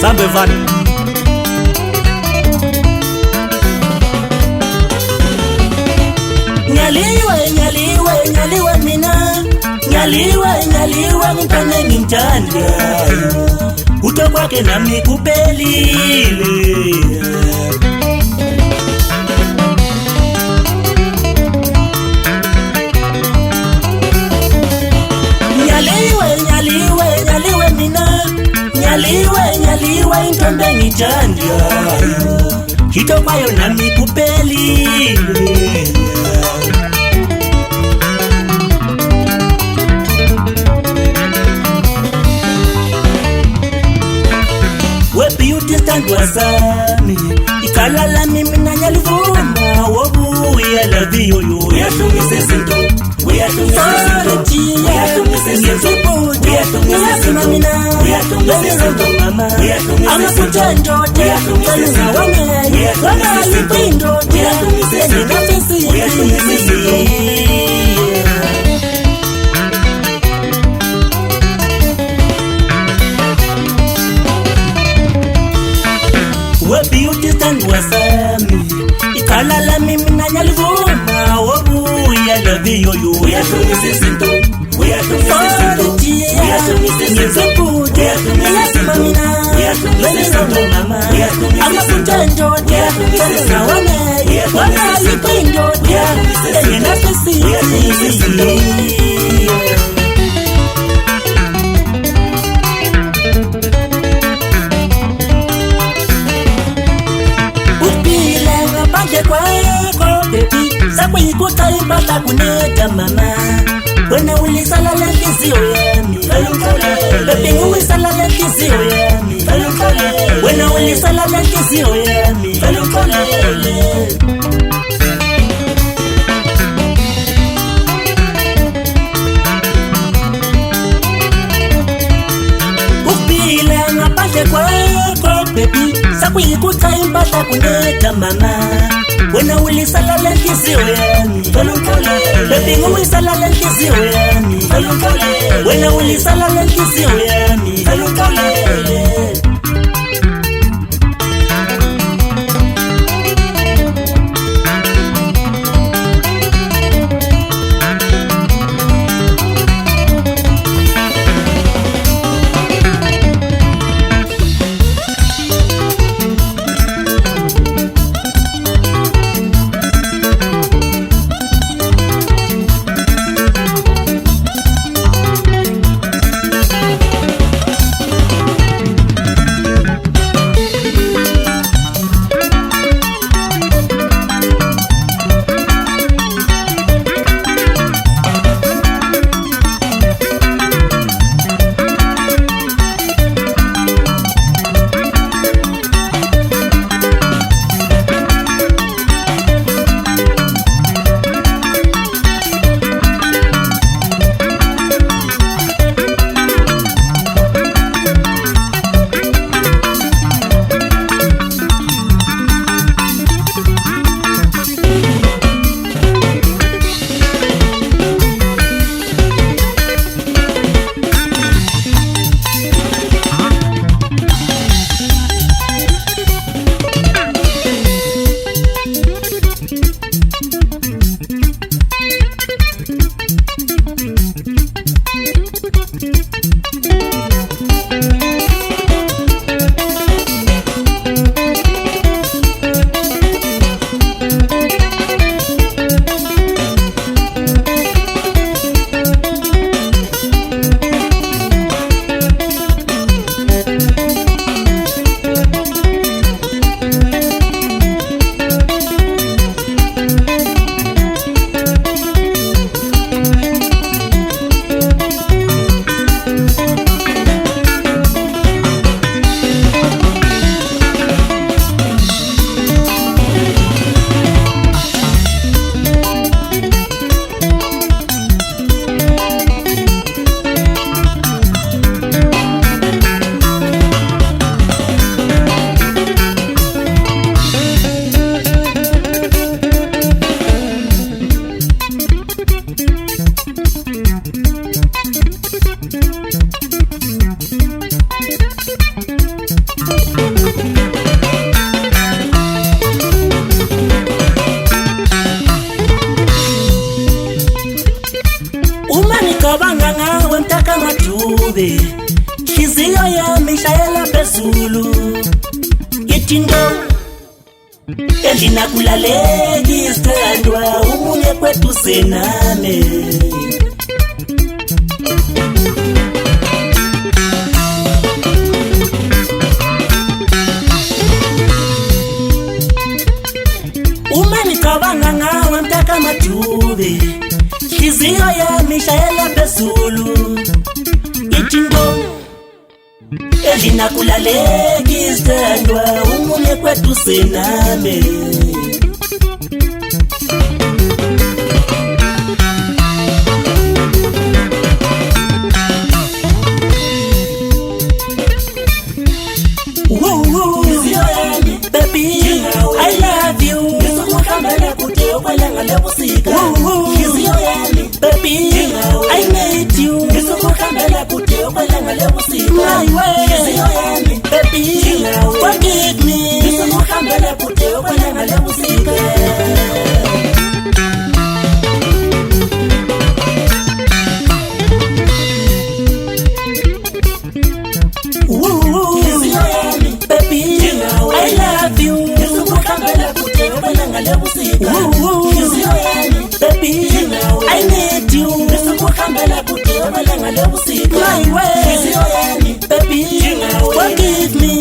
Sambe van Nyaliwe mina Nyaliwe mkane mchanja Kutokwake na mikupelile Nyaliwe mina Nyaliwe mkane mchanja Kutokwake na mikupelile Tandwa sami ikalala mimi na nyalivuma wobu ya lavi yoyo ya tumise sinto ya tumise sinto ya tumise sinto ya tumise sinto ya tumise sinto mama ama kuchanjo ya tumise sinto wana lipindo ya tumise sinto ya tumise sinto Beauty stand wasami ikalala mimi na nyalivuma wobu ya lavi yoyo ya tumise sinto ya tumise sinto ya tumise sinto ya tumise sinto ya tumise sinto mama ama kuchanjo ya tumise sinto wana lipindo ya tumise sinto Kuikuta impata kuneta mama Wena ulisala lekizio yami Pepi ulisala lekizio yami Wena ulisala lekizio yami Upile ngapashe kweko pepi Kuikuta impata kuneta mama Wena ulisala lekizio yami Pepi ulisala lekizio yami Wena ulisala lekizio yami matube Hliziyo yami ishayela phezulu Ithi ndo Elinakulaleki isithandwa Umunye kwethu sename Uma nicabanga ngawe mtaka matube Hliziyo yami ishayela phezulu Ithi ndo Elinakulaleki isithandwa Umunye kwethu sename Baby, I love you. Baby, I need you. My way. Baby, forgive me. Baby, I love you. Baby, I need you. My way. Baby, forgive me.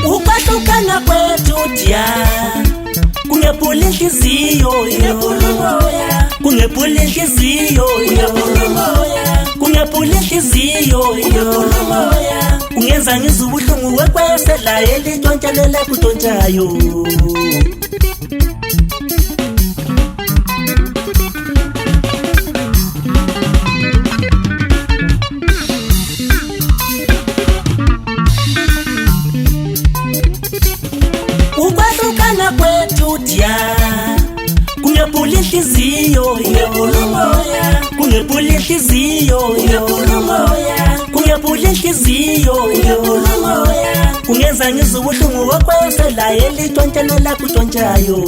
Ukwahlukana kwethu dia Kungephula inhliziyo Kungephula inhliziyo Kungephula inhliziyo Kungenza ngizwe ubuhlungu wekwesela elintshontshelela kuntshontshayo Ukwahlukana kwethu dia Kungephula inhliziyo Kungephula inhliziyo Kungephula inhliziyo Kungenza ngizwe ubuhlungu wekwesela elintshontshelela kuntshontshayo